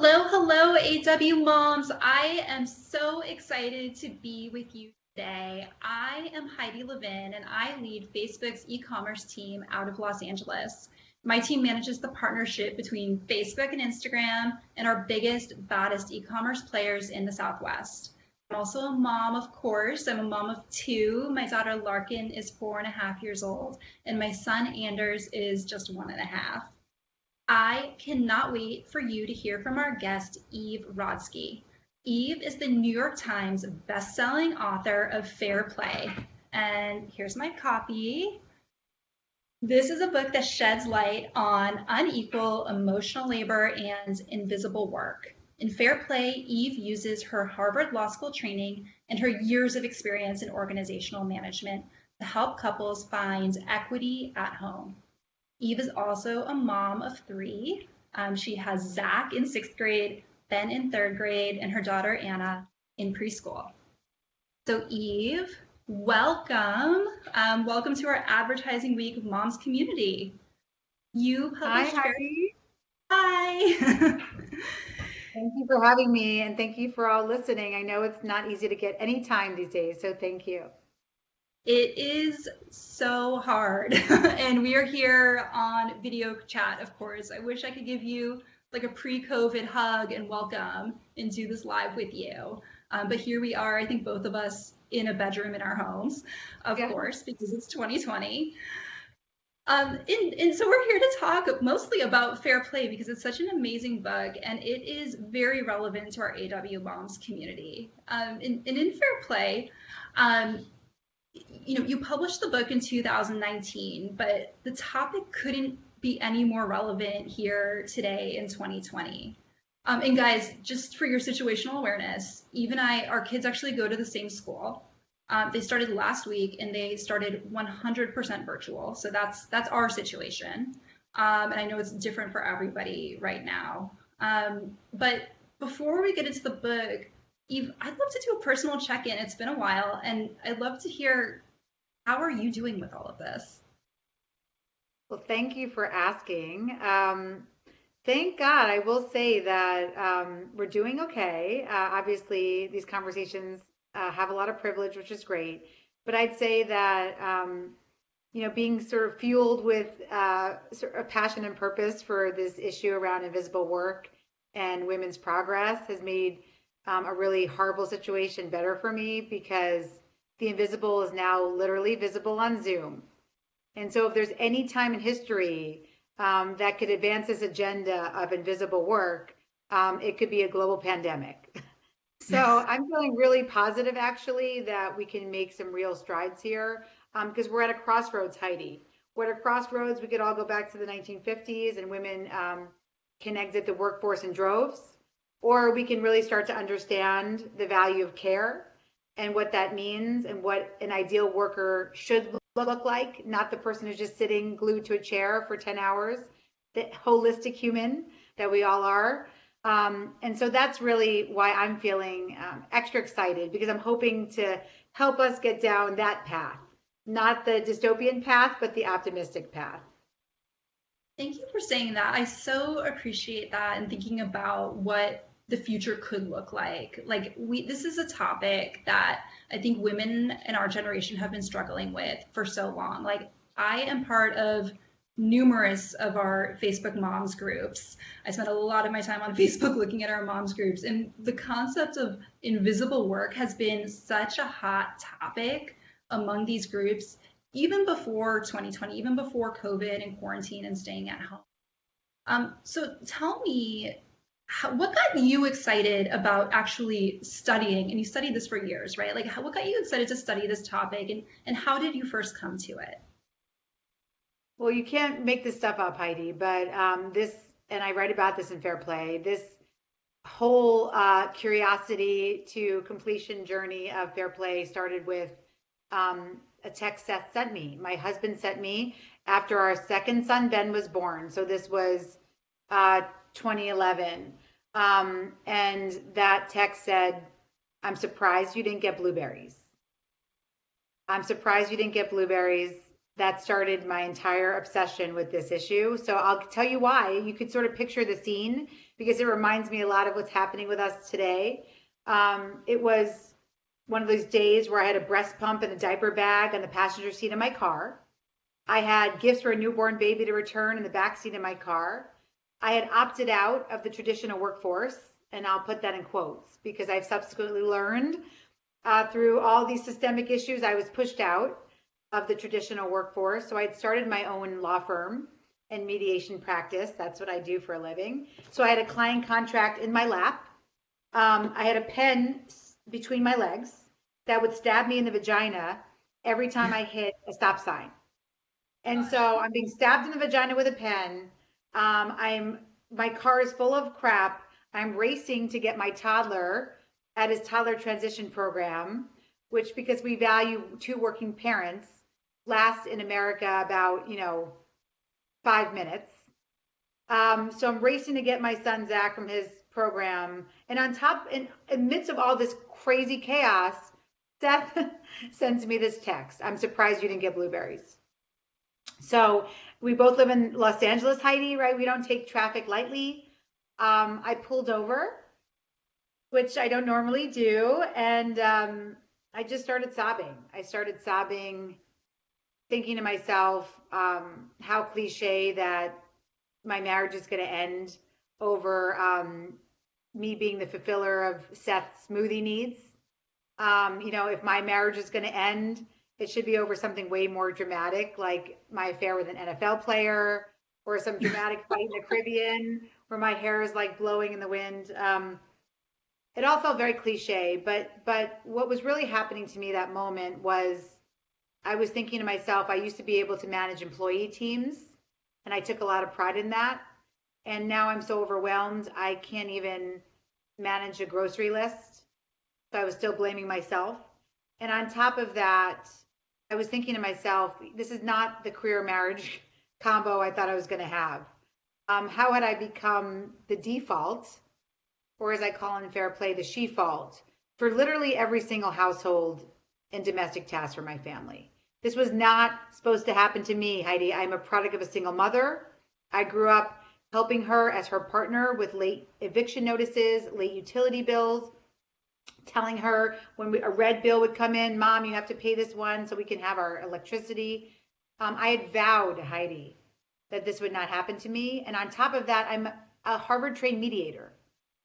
Hello, hello, AWMoms. I am so excited to be with you today. I am Heidi Levin, and I lead Facebook's e-commerce team out of Los Angeles. My team manages the partnership between Facebook and Instagram and our biggest, baddest e-commerce players in the Southwest. I'm also a mom, of course. I'm a mom of two. My daughter Larkin is 4.5 years old, and my son Anders is just 1.5. I cannot wait for you to hear from our guest, Eve Rodsky. Eve is the New York Times best-selling author of Fair Play. And here's my copy. This is a book that sheds light on unequal emotional labor and invisible work. In Fair Play, Eve uses her Harvard Law School training and her years of experience in organizational management to help couples find equity at home. Eve is also a mom of three. She has Zach in 6th grade, Ben in 3rd grade, and her daughter Anna in preschool. So Eve, welcome. Welcome to our Advertising Week of Moms community. You published Hi, Heidi. Hi. Thank you for having me, and thank you for all listening. I know it's not easy to get any time these days, so thank you. It is so hard. And we are here on video chat, of course. I wish I could give you like a pre-COVID hug and welcome and do this live with you. But here we are, I think both of us in a bedroom in our homes, of course, because it's 2020. And so we're here to talk mostly about Fair Play because it's such an amazing book and it is very relevant to our AWMoms community. And in Fair Play, you published the book in 2019, but the topic couldn't be any more relevant here today in 2020. And guys, just for your situational awareness, Eve and our kids actually go to the same school. They started last week and they started 100% virtual. So that's our situation. And I know it's different for everybody right now. But before we get into the book, Eve, I'd love to do a personal check-in. It's been a while, and I'd love to hear, how are you doing with all of this? Well, thank you for asking. Thank God, I will say that we're doing okay. Obviously, these conversations have a lot of privilege, which is great. But I'd say that being sort of fueled with sort of passion and purpose for this issue around invisible work and women's progress has made a really horrible situation better for me because the invisible is now literally visible on Zoom. And so if there's any time in history that could advance this agenda of invisible work, it could be a global pandemic. So I'm feeling really positive, actually, that we can make some real strides here because we're at a crossroads, Heidi. We're at a crossroads. We could all go back to the 1950s and women can exit the workforce in droves, or we can really start to understand the value of care and what that means and what an ideal worker should look like, not the person who's just sitting glued to a chair for 10 hours, the holistic human that we all are. And so that's really why I'm feeling extra excited because I'm hoping to help us get down that path, not the dystopian path, but the optimistic path. Thank you for saying that. I so appreciate that and thinking about what the future could look like. This is a topic that I think women in our generation have been struggling with for so long. Like, I am part of numerous of our Facebook moms groups. I spend a lot of my time on Facebook looking at our moms groups, and the concept of invisible work has been such a hot topic among these groups, even before 2020, even before COVID and quarantine and staying at home. So tell me, what got you excited about actually studying, and you studied this for years, right? Like, what got you excited to study this topic, and how did you first come to it? Well, you can't make this stuff up, Heidi, but and I write about this in Fair Play, this whole curiosity to completion journey of Fair Play started with a text Seth sent me. My husband sent me after our second son, Ben, was born. So this was 2011. And that text said, I'm surprised you didn't get blueberries. I'm surprised you didn't get blueberries. that started my entire obsession with this issue. So I'll tell you why. You could sort of picture the scene because it reminds me a lot of what's happening with us today. It was one of those days where I had a breast pump and a diaper bag on the passenger seat of my car. I had gifts for a newborn baby to return in the back seat of my car. I had opted out of the traditional workforce, and I'll put that in quotes because I've subsequently learned through all these systemic issues, I was pushed out of the traditional workforce. So I had started my own law firm and mediation practice. That's what I do for a living. So I had a client contract in my lap. I had a pen between my legs that would stab me in the vagina every time I hit a stop sign. And so I'm being stabbed in the vagina with a pen. My car is full of crap. I'm racing to get my toddler at his toddler transition program, which because we value two working parents, lasts in America about 5 minutes. So I'm racing to get my son Zach from his program, and on top, in midst of all this crazy chaos, Seth sends me this text. I'm surprised you didn't get blueberries. So we both live in Los Angeles, Heidi, right? We don't take traffic lightly. I pulled over, which I don't normally do, and I just started sobbing. I started sobbing, thinking to myself, how cliche that my marriage is going to end over me being the fulfiller of Seth's smoothie needs. If my marriage is going to end, it should be over something way more dramatic, like my affair with an NFL player or some dramatic fight in the Caribbean where my hair is like blowing in the wind. It all felt very cliche, but what was really happening to me that moment was I was thinking to myself, I used to be able to manage employee teams, and I took a lot of pride in that. And now I'm so overwhelmed, I can't even manage a grocery list. So I was still blaming myself. And on top of that, I was thinking to myself, this is not the career marriage combo I thought I was going to have. How had I become the default, or as I call in Fair Play, the she-fault, for literally every single household and domestic task for my family? This was not supposed to happen to me, Heidi. I'm a product of a single mother. I grew up helping her as her partner with late eviction notices, late utility bills, telling her when a red bill would come in, Mom, you have to pay this one so we can have our electricity. I had vowed, Heidi, that this would not happen to me. And on top of that, I'm a Harvard-trained mediator.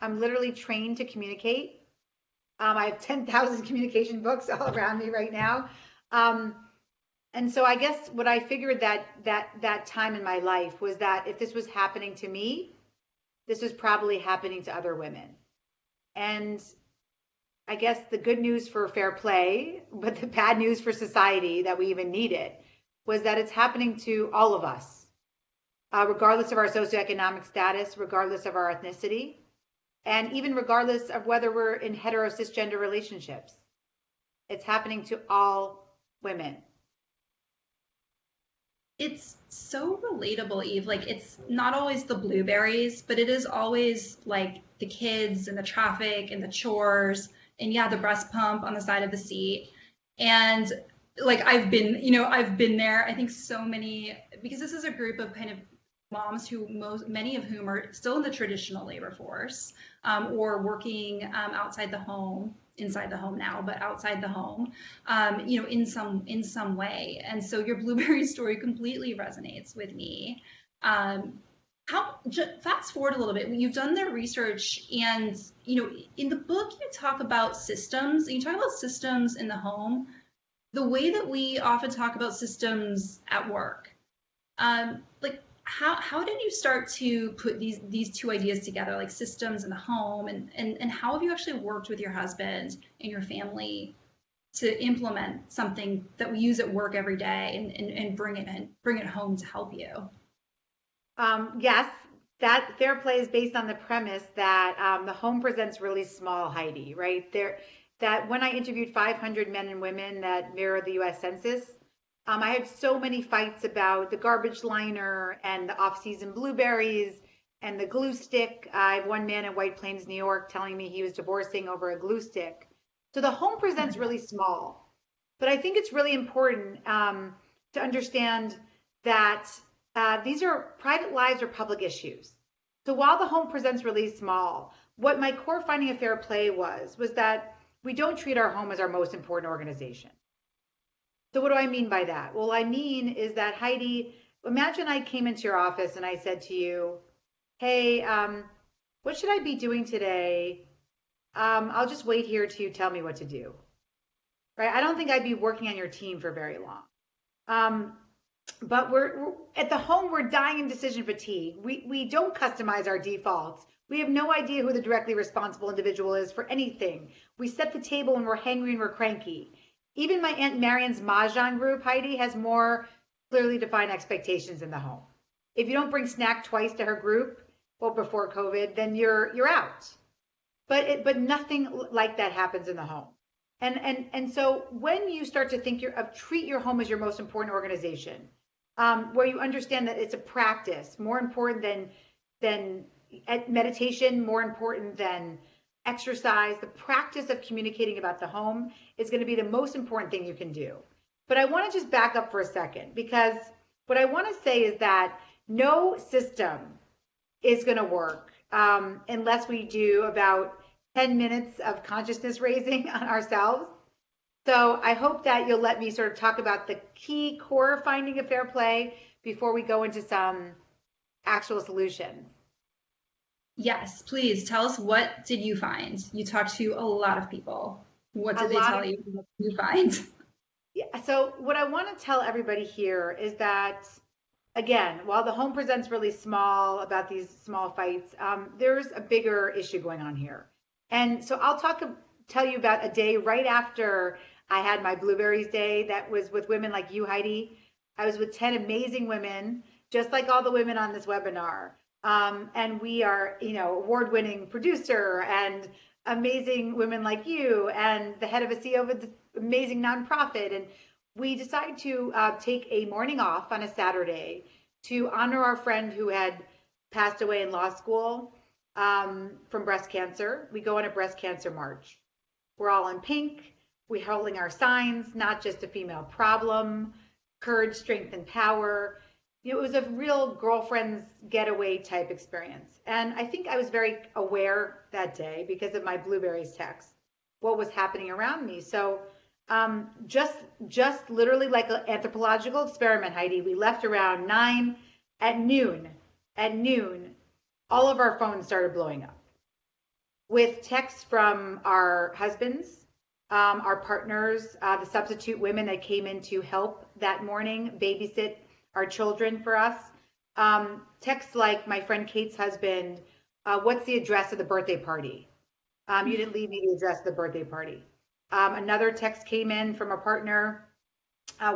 I'm literally trained to communicate. I have 10,000 communication books all around me right now. And so I guess what I figured that time in my life was that if this was happening to me, this was probably happening to other women. And I guess the good news for Fair Play, but the bad news for society that we even need it, was that it's happening to all of us, regardless of our socioeconomic status, regardless of our ethnicity, and even regardless of whether we're in hetero cisgender relationships. It's happening to all women. It's so relatable, Eve. Like, it's not always the blueberries, but it is always like the kids and the traffic and the chores and the breast pump on the side of the seat. And like, I've been there. I think so many, because this is a group of kind of moms who many of whom are still in the traditional labor force, or working outside the home, inside the home now, but outside the home, in some way. And so your blueberry story completely resonates with me. Fast forward a little bit, you've done the research, and in the book you talk about systems, and you talk about systems in the home the way that we often talk about systems at work. Like, how did you start to put these two ideas together, like systems in the home, and how have you actually worked with your husband and your family to implement something that we use at work every day and bring it home to help you? Yes, that Fair Play is based on the premise that the home presents really small, Heidi, right? That when I interviewed 500 men and women that mirror the U.S. Census, I had so many fights about the garbage liner and the off-season blueberries and the glue stick. I have one man in White Plains, New York, telling me he was divorcing over a glue stick. So the home presents really small, but I think it's really important to understand that these are private lives or public issues. So while the home presents really small, what my core finding of fair play was that we don't treat our home as our most important organization. So what do I mean by that? Well, I mean is that Heidi, imagine I came into your office and I said to you, hey, what should I be doing today? I'll just wait here till you tell me what to do. Right? I don't think I'd be working on your team for very long. But we're at the home, we're dying in decision fatigue. We don't customize our defaults. We have no idea who the directly responsible individual is for anything. We set the table when we're hangry and we're cranky. Even my Aunt Marion's Mahjong group, Heidi, has more clearly defined expectations in the home. If you don't bring snack twice to her group, well, before COVID, then you're out. But nothing like that happens in the home. And so when you start to think treat your home as your most important organization, where you understand that it's a practice more important than meditation, more important than exercise, the practice of communicating about the home is going to be the most important thing you can do. But I want to just back up for a second, because what I want to say is that no system is going to work unless we do about 10 minutes of consciousness raising on ourselves. So I hope that you'll let me sort of talk about the key core finding of fair play before we go into some actual solutions. Yes, please tell us, what did you find? You talked to a lot of people. What did they tell you? What did you find? Yeah, so what I want to tell everybody here is that, again, while the home presents really small about these small fights, there's a bigger issue going on here. And so I'll tell you about a day right after I had my Blueberries Day that was with women like you, Heidi. I was with 10 amazing women, just like all the women on this webinar. And we are, award-winning producer and amazing women like you and the head of a CEO of an amazing nonprofit. And we decided to take a morning off on a Saturday to honor our friend who had passed away in law school from breast cancer. We go on a breast cancer march. We're all in pink. We're holding our signs, not just a female problem, courage, strength, and power. It was a real girlfriend's getaway type experience. And I think I was very aware that day because of my Blueberries text, what was happening around me. So just literally like an anthropological experiment, Heidi, we left around 9 at noon. At noon, all of our phones started blowing up with texts from our husbands, our partners, the substitute women that came in to help that morning, babysit our children for us. Texts like my friend Kate's husband, what's the address of the birthday party? You didn't leave me the address of the birthday party. Another text came in from a partner,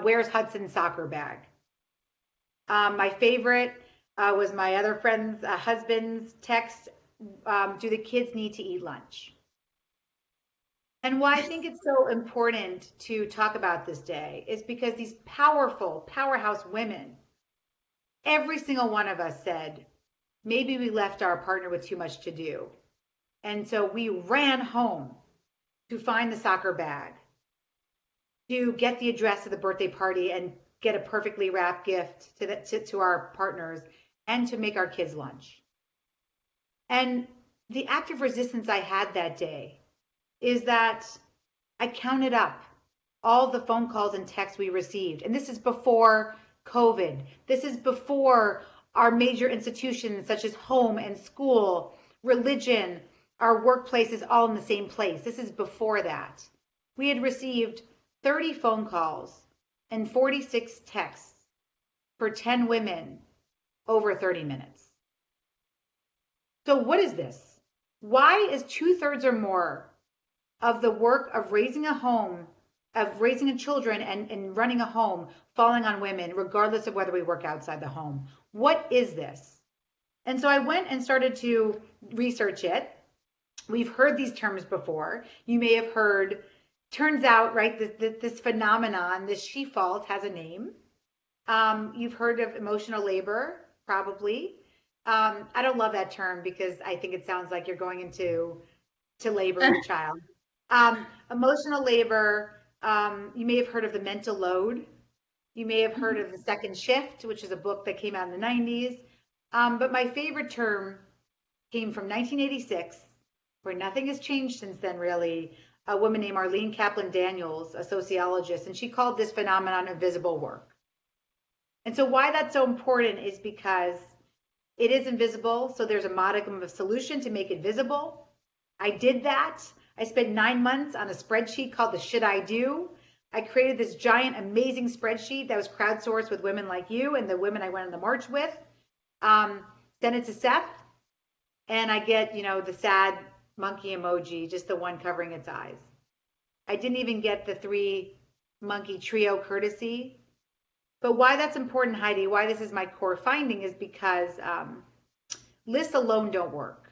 where's Hudson's soccer bag? My favorite was my other friend's husband's text, do the kids need to eat lunch? And why I think it's so important to talk about this day is because these powerful, powerhouse women, every single one of us said, maybe we left our partner with too much to do. And so we ran home to find the soccer bag, to get the address of the birthday party and get a perfectly wrapped gift to our partners and to make our kids lunch. And the act of resistance I had that day is that I counted up all the phone calls and texts we received. And this is before COVID. This is before our major institutions such as home and school, religion, our workplaces all in the same place. This is before that. We had received 30 phone calls and 46 texts for 10 women over 30 minutes. So what is this? Why is 2/3 or more of the work of raising a home, of raising children and running a home falling on women, regardless of whether we work outside the home? What is this? And so I went and started to research it. We've heard these terms before. You may have heard, turns out, right, this phenomenon, this she-fault has a name. You've heard of emotional labor, probably. I don't love that term because I think it sounds like you're going into labor with a child. Emotional labor, you may have heard of the mental load. You may have heard of The Second Shift, which is a book that came out in the 90s. But my favorite term came from 1986, where nothing has changed since then, really. A woman named Arlene Kaplan Daniels, a sociologist, and she called this phenomenon invisible work. And so, why that's so important is because it is invisible, so there's a modicum of solution to make it visible. I did that. I spent 9 months on a spreadsheet called the Should I Do. I created this giant, amazing spreadsheet that was crowdsourced with women like you and the women I went on the march with. Sent it to Seth, and I get, the sad monkey emoji, just the one covering its eyes. I didn't even get the 3-monkey trio courtesy. But why that's important, Heidi, why this is my core finding is because lists alone don't work.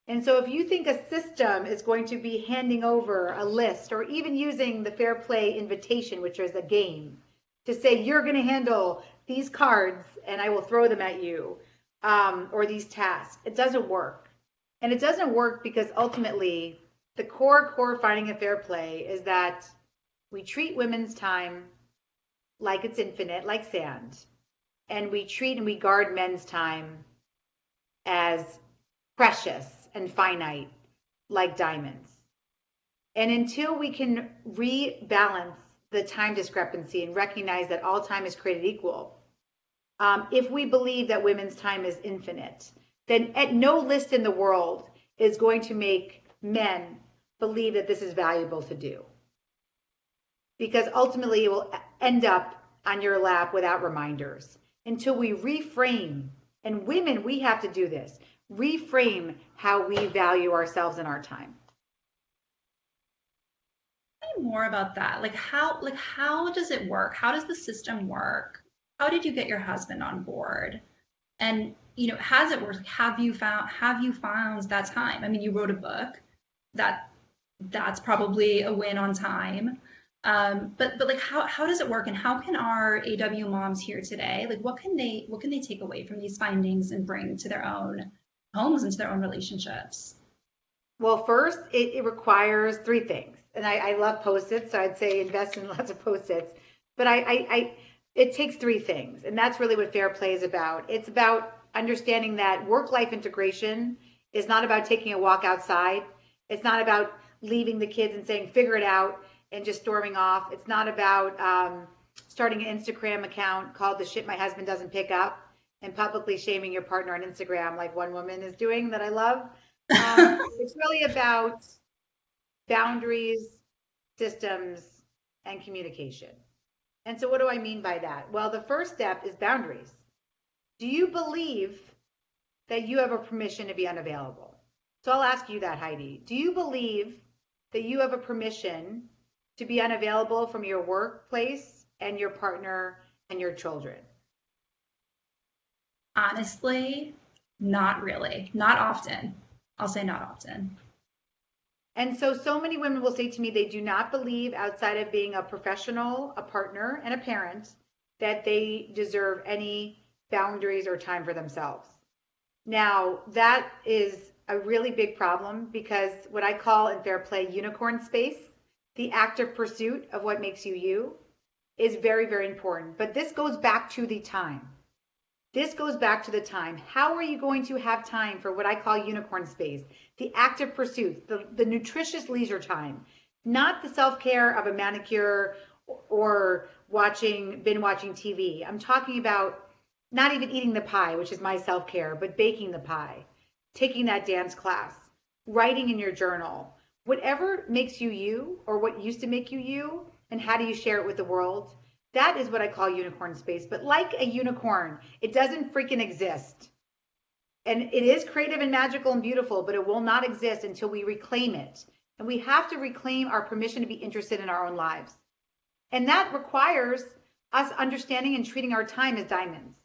And so if you think a system is going to be handing over a list or even using the fair play invitation, which is a game, to say you're going to handle these cards and I will throw them at you, or these tasks, it doesn't work. And it doesn't work because ultimately the core finding of fair play is that we treat women's time like it's infinite, like sand, and we treat and we guard men's time as precious and finite, like diamonds. And until we can rebalance the time discrepancy and recognize that all time is created equal, if we believe that women's time is infinite, then at no list in the world is going to make men believe that this is valuable to do. Because ultimately it will end up on your lap without reminders until we reframe. And women, we have to do this. Reframe how we value ourselves and our time. Tell me more about that. How does it work? How does the system work? How did you get your husband on board? And has it worked? Have you found that time? I mean, you wrote a book. That's probably a win on time. But how does it work, and how can our AW moms here today, what can they take away from these findings and bring to their own homes and to their own relationships? Well, first, it requires 3 things. And I love Post-its, so I'd say invest in lots of Post-its. But it takes 3 things, and that's really what fair play is about. It's about understanding that work-life integration is not about taking a walk outside. It's not about leaving the kids and saying, figure it out, and just storming off. It's not about starting an Instagram account called The Shit My Husband Doesn't Pick Up and publicly shaming your partner on Instagram like one woman is doing that I love. It's really about boundaries, systems, and communication. And so what do I mean by that? Well, the first step is boundaries. Do you believe that you have a permission to be unavailable? So I'll ask you that, Heidi. Do you believe that you have a permission to be unavailable from your workplace and your partner and your children? Honestly, not really. Not often. I'll say not often. And so many women will say to me they do not believe, outside of being a professional, a partner, and a parent, that they deserve any boundaries or time for themselves. Now, that is a really big problem because what I call in fair play unicorn space, the active pursuit of what makes you you, is very, very important. But this goes back to the time. This goes back to the time. How are you going to have time for what I call unicorn space, the active pursuits, the nutritious leisure time, not the self-care of a manicure or binge watching TV. I'm talking about not even eating the pie, which is my self-care, but baking the pie, taking that dance class, writing in your journal, whatever makes you you or what used to make you you, and how do you share it with the world? That is what I call unicorn space. But like a unicorn, it doesn't freaking exist. And it is creative and magical and beautiful, but it will not exist until we reclaim it. And we have to reclaim our permission to be interested in our own lives. And that requires us understanding and treating our time as diamonds.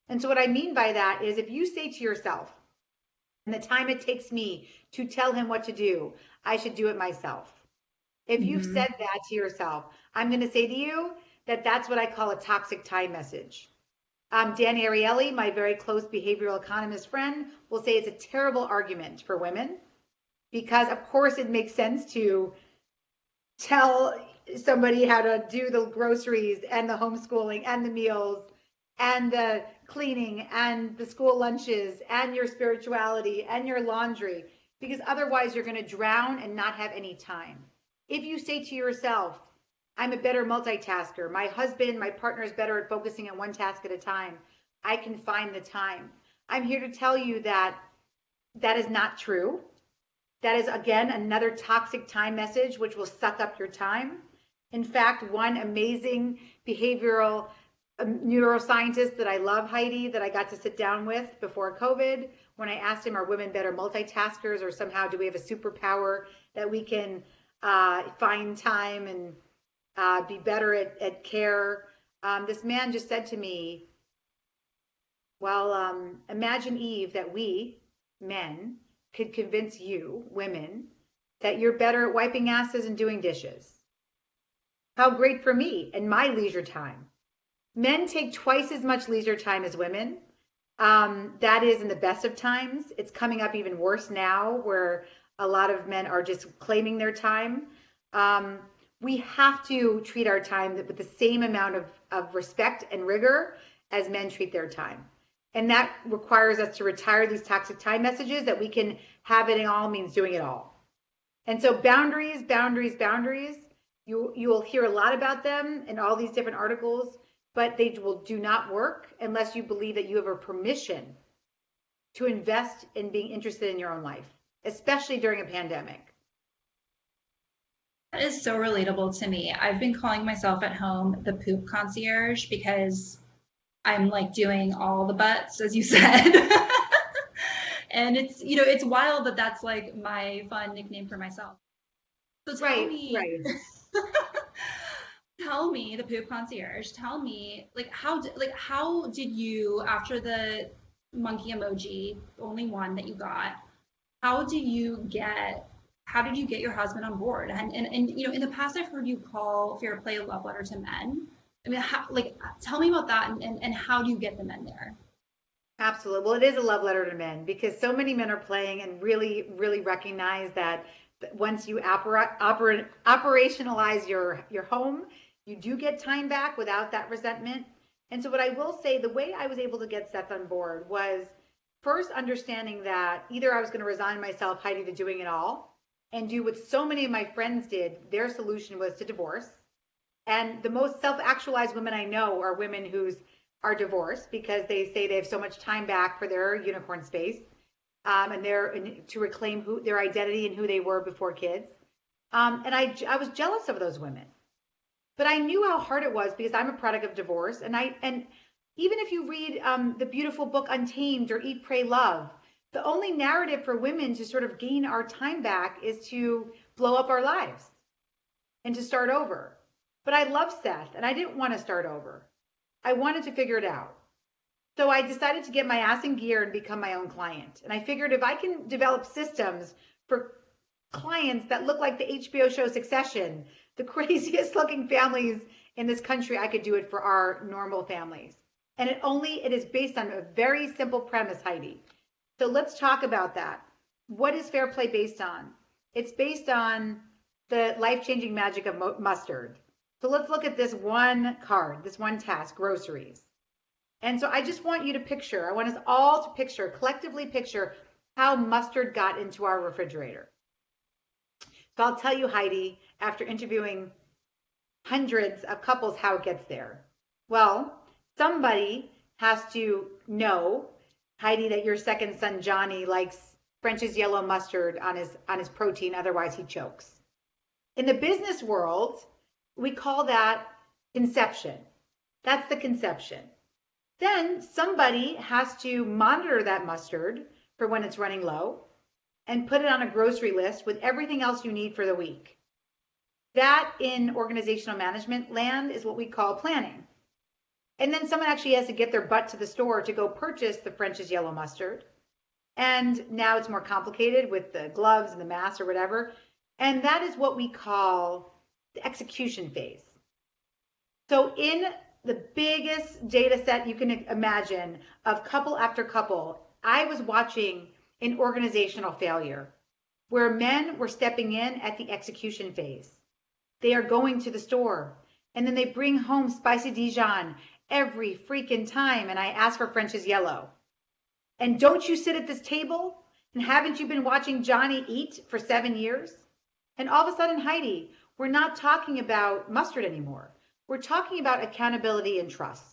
And so what I mean by that is if you say to yourself, and the time it takes me to tell him what to do, I should do it myself. If you've said that to yourself, I'm going to say to you that that's what I call a toxic time message. Dan Ariely, my very close behavioral economist friend, will say it's a terrible argument for women because, of course, it makes sense to tell somebody how to do the groceries and the homeschooling and the meals and the cleaning and the school lunches and your spirituality and your laundry, because otherwise you're going to drown and not have any time. If you say to yourself, I'm a better multitasker, my husband, my partner is better at focusing on one task at a time, I can find the time. I'm here to tell you that that is not true. That is, again, another toxic time message, which will suck up your time. In fact, one amazing behavioral neuroscientist that I love, Heidi, that I got to sit down with before COVID, when I asked him, are women better multitaskers, or somehow do we have a superpower that we can find time and be better at care? This man just said to me, well, imagine, Eve, that we, men, could convince you, women, that you're better at wiping asses and doing dishes. How great for me and my leisure time. Men take twice as much leisure time as women. That is in the best of times. It's coming up even worse now, where a lot of men are just claiming their time. We have to treat our time with the same amount of respect and rigor as men treat their time. And that requires us to retire these toxic time messages that we can have it all means doing it all. And so boundaries, boundaries, boundaries, you will hear a lot about them in all these different articles, but they do not work unless you believe that you have a permission to invest in being interested in your own life, especially during a pandemic. That is so relatable to me. I've been calling myself at home the poop concierge because I'm like doing all the butts, as you said. And it's, it's wild that that's like my fun nickname for myself. So tell me, tell me, the poop concierge, tell me, how did you, after the monkey emoji, only one that you got, how did you get your husband on board? And in the past, I've heard you call Fair Play a love letter to men. I mean, tell me about that, and how do you get the men there? Absolutely. Well, it is a love letter to men, because so many men are playing and really, really recognize that once you operationalize your home, you do get time back without that resentment. And so what I will say, the way I was able to get Seth on board was first understanding that either I was going to resign myself, Heidi, to doing it all and do what so many of my friends did. Their solution was to divorce. And the most self-actualized women I know are women who are divorced because they say they have so much time back for their unicorn space, and to reclaim their identity and who they were before kids. And I was jealous of those women, but I knew how hard it was because I'm a product of divorce. And even if you read the beautiful book Untamed or Eat, Pray, Love, the only narrative for women to sort of gain our time back is to blow up our lives and to start over. But I love Seth, and I didn't want to start over. I wanted to figure it out. So I decided to get my ass in gear and become my own client. And I figured if I can develop systems for clients that look like the HBO show Succession, the craziest looking families in this country, I could do it for our normal families. And it is based on a very simple premise, Heidi. So let's talk about that. What is Fair Play based on? It's based on the life-changing magic of mustard. So let's look at this one card, this one task, groceries. And so I just want you to picture, I want us all to picture, collectively picture how mustard got into our refrigerator. So I'll tell you, Heidi, after interviewing hundreds of couples, how it gets there. Well, somebody has to know, Heidi, that your second son, Johnny, likes French's yellow mustard on his protein, otherwise he chokes. In the business world, we call that conception. That's the conception. Then somebody has to monitor that mustard for when it's running low and put it on a grocery list with everything else you need for the week. That in organizational management land is what we call planning. And then someone actually has to get their butt to the store to go purchase the French's yellow mustard. And now it's more complicated with the gloves and the masks or whatever. And that is what we call the execution phase. So in the biggest data set you can imagine of couple after couple, I was watching an organizational failure where men were stepping in at the execution phase. they are going to the store and then they bring home spicy Dijon every freaking time. And I ask for French's yellow. And don't you sit at this table? And haven't you been watching Johnny eat for 7 years? And all of a sudden, Heidi, we're not talking about mustard anymore. We're talking about accountability and trust.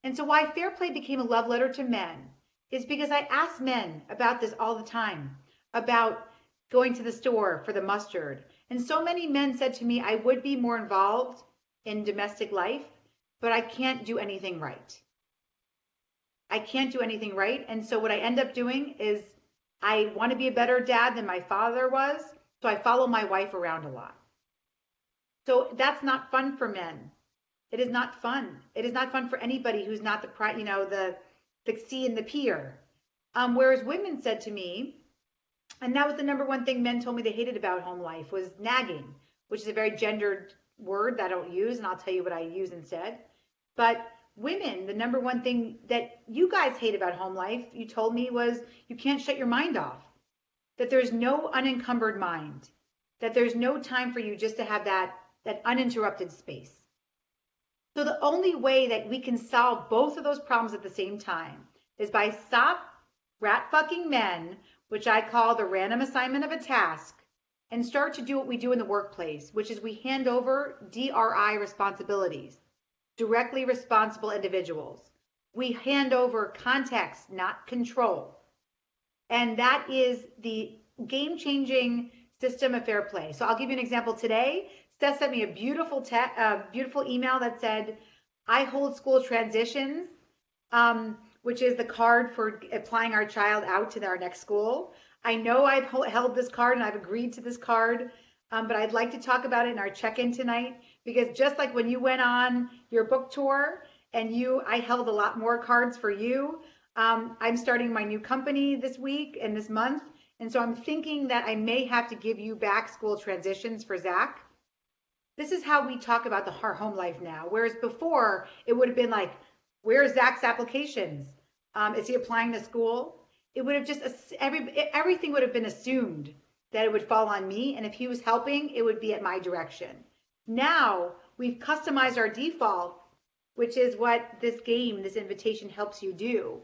And so why fair play became a love letter to men is because I ask men about this all the time, about going to the store for the mustard. And so many men said to me, I would be more involved in domestic life, but I can't do anything right. I can't do anything right. And so what I end up doing is I want to be a better dad than my father was. So I follow my wife around a lot. So that's not fun for men. It is not fun. It is not fun for anybody who's not the C and the peer. Whereas women said to me, and that was the number one thing men told me they hated about home life was nagging, which is a very gendered word that I don't use, and I'll tell you what I use instead. But women, the number one thing that you guys hate about home life, you told me, was you can't shut your mind off, that there's no unencumbered mind, that there's no time for you just to have that uninterrupted space. So the only way that we can solve both of those problems at the same time is by stop rat fucking men, which I call the random assignment of a task, and start to do what we do in the workplace, which is we hand over DRI responsibilities, directly responsible individuals. We hand over context, not control. And that is the game-changing system of fair play. So I'll give you an example today. Steph sent me a beautiful email that said, I hold school transitions, which is the card for applying our child out to our next school. I know I've held this card and I've agreed to this card, but I'd like to talk about it in our check-in tonight, because just like when you went on your book tour and I held a lot more cards for you. I'm starting my new company this week and this month. And so I'm thinking that I may have to give you back school transitions for Zach. This is how we talk about our home life now. Whereas before it would have been like, where's Zach's applications? Is he applying to school? It would have just, everything would have been assumed that it would fall on me. And if he was helping, it would be at my direction. Now we've customized our default, which is what this game, this invitation helps you do.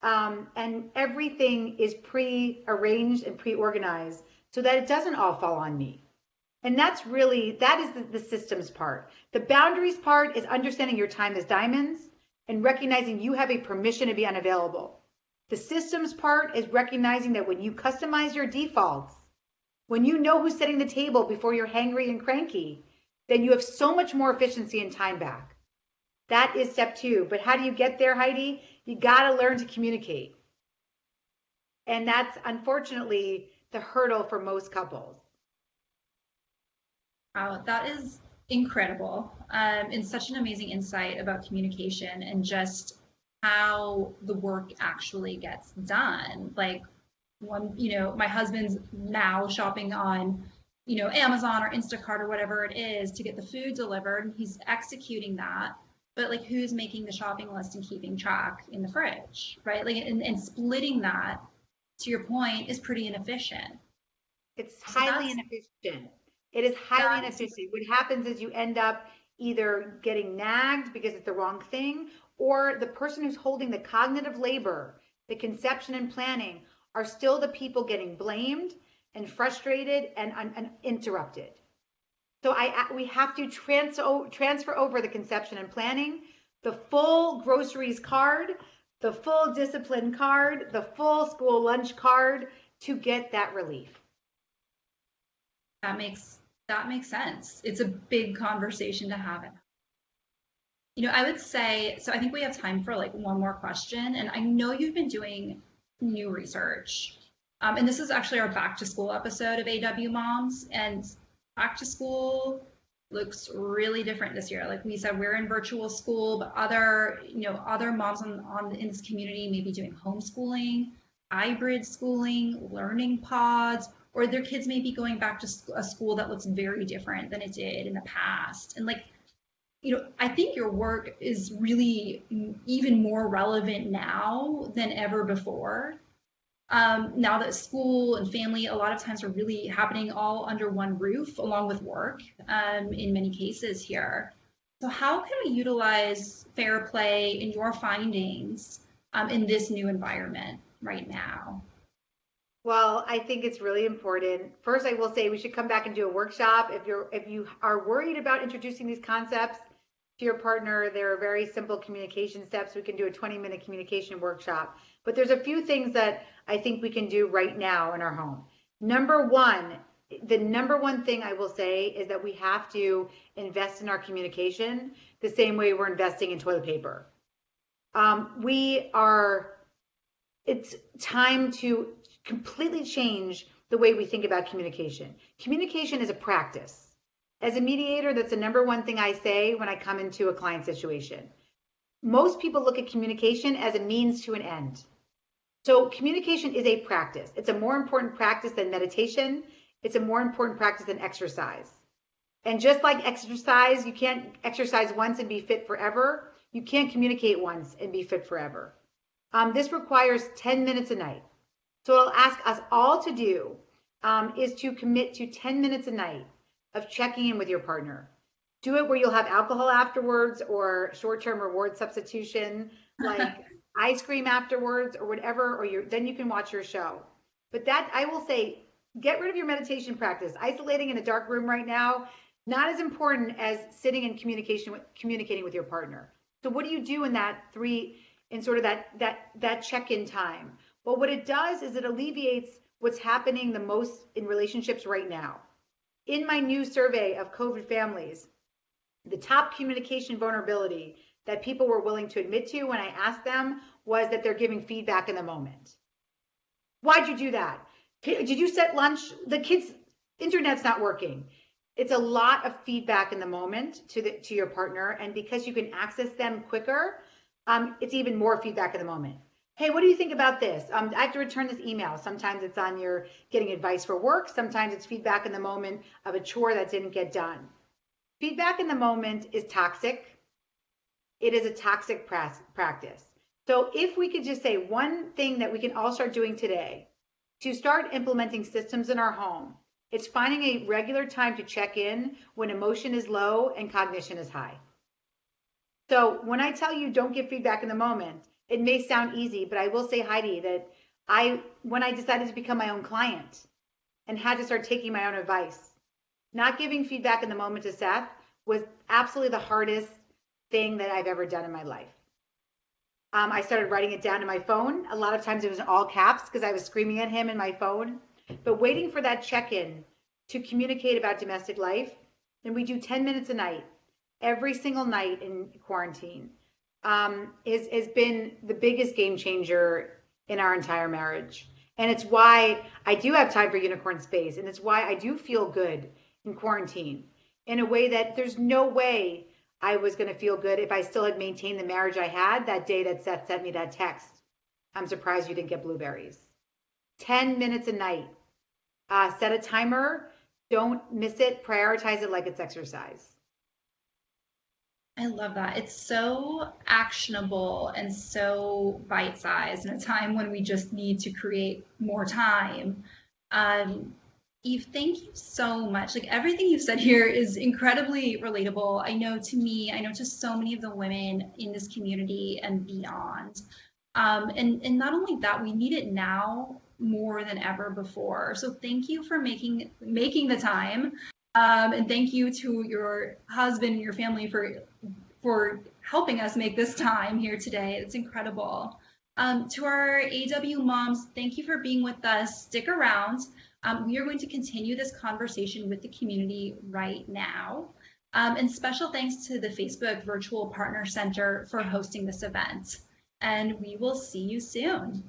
And everything is pre-arranged and pre-organized so that it doesn't all fall on me. And that is the systems part. The boundaries part is understanding your time as diamonds and recognizing you have a permission to be unavailable. The systems part is recognizing that when you customize your defaults, when you know who's setting the table before you're hangry and cranky, then you have so much more efficiency and time back. That is step 2. But how do you get there, Heidi? You got to learn to communicate. And that's unfortunately the hurdle for most couples. Wow, that is incredible, and such an amazing insight about communication and just how the work actually gets done. Like my husband's now shopping on, Amazon or Instacart or whatever it is to get the food delivered. He's executing that, but like who's making the shopping list and keeping track in the fridge, right? Like, and splitting that, to your point, is pretty inefficient. It's highly inefficient. It is highly inefficient. What happens is you end up either getting nagged because it's the wrong thing, or the person who's holding the cognitive labor, the conception and planning, are still the people getting blamed and frustrated and interrupted. So we have to transfer over the conception and planning, the full groceries card, the full discipline card, the full school lunch card to get that relief. That makes sense. It's a big conversation to have. I would say, so I think we have time for like one more question. And I know you've been doing new research. And this is actually our back to school episode of AWMoms. And back to school looks really different this year. Like we said, we're in virtual school, but other moms in this community may be doing homeschooling, hybrid schooling, learning pods, or their kids may be going back to a school that looks very different than it did in the past. And I think your work is really even more relevant now than ever before. Now that school and family a lot of times are really happening all under one roof along with work in many cases here. So how can we utilize fair play in your findings in this new environment right now? Well, I think it's really important. First, I will say we should come back and do a workshop. If you are worried about introducing these concepts to your partner, there are very simple communication steps. We can do a 20-minute communication workshop. But there's a few things that I think we can do right now in our home. Number one, the number one thing I will say is that we have to invest in our communication the same way we're investing in toilet paper. We are, it's time to completely change the way we think about communication. Communication is a practice. As a mediator, that's the number one thing I say when I come into a client situation. Most people look at communication as a means to an end. So communication is a practice. It's a more important practice than meditation. It's a more important practice than exercise. And just like exercise, you can't exercise once and be fit forever. You can't communicate once and be fit forever. This requires 10 minutes a night. So what I'll ask us all to do is to commit to 10 minutes a night of checking in with your partner. Do it where you'll have alcohol afterwards or short-term reward substitution, like ice cream afterwards or whatever, or then you can watch your show. But that, I will say, get rid of your meditation practice. Isolating in a dark room right now, not as important as sitting in communicating with your partner. So what do you do in sort of that check-in time? Well, what it does is it alleviates what's happening the most in relationships right now. In my new survey of COVID families, the top communication vulnerability that people were willing to admit to when I asked them was that they're giving feedback in the moment. Why'd you do that? Did you set lunch? The kids' internet's not working. It's a lot of feedback in the moment to your partner, and because you can access them quicker, it's even more feedback in the moment. Hey, what do you think about this? I have to return this email. Sometimes it's on your getting advice for work. Sometimes it's feedback in the moment of a chore that didn't get done. Feedback in the moment is toxic. It is a toxic practice. So if we could just say one thing that we can all start doing today to start implementing systems in our home, it's finding a regular time to check in when emotion is low and cognition is high. So when I tell you don't give feedback in the moment, it may sound easy, but I will say, Heidi, that when I decided to become my own client and had to start taking my own advice, not giving feedback in the moment to Seth was absolutely the hardest thing that I've ever done in my life. I started writing it down in my phone. A lot of times it was in all caps because I was screaming at him in my phone. But waiting for that check-in to communicate about domestic life, and we do 10 minutes a night, every single night in quarantine, has been the biggest game changer in our entire marriage. And it's why I do have time for unicorn space, and it's why I do feel good in quarantine in a way that there's no way I was going to feel good if I still had maintained the marriage I had that day that Seth sent me that text. I'm surprised you didn't get blueberries. 10 minutes a night. Set a timer. Don't miss it. Prioritize it like it's exercise. I love that. It's so actionable and so bite-sized in a time when we just need to create more time. Eve, thank you so much. Like everything you've said here is incredibly relatable. I know to me, I know to so many of the women in this community and beyond. And not only that, we need it now more than ever before. So thank you for making the time. And thank you to your husband and your family for helping us make this time here today. It's incredible. To our AWMoms, thank you for being with us. Stick around. We are going to continue this conversation with the community right now. And special thanks to the Facebook Virtual Partner Center for hosting this event. And we will see you soon.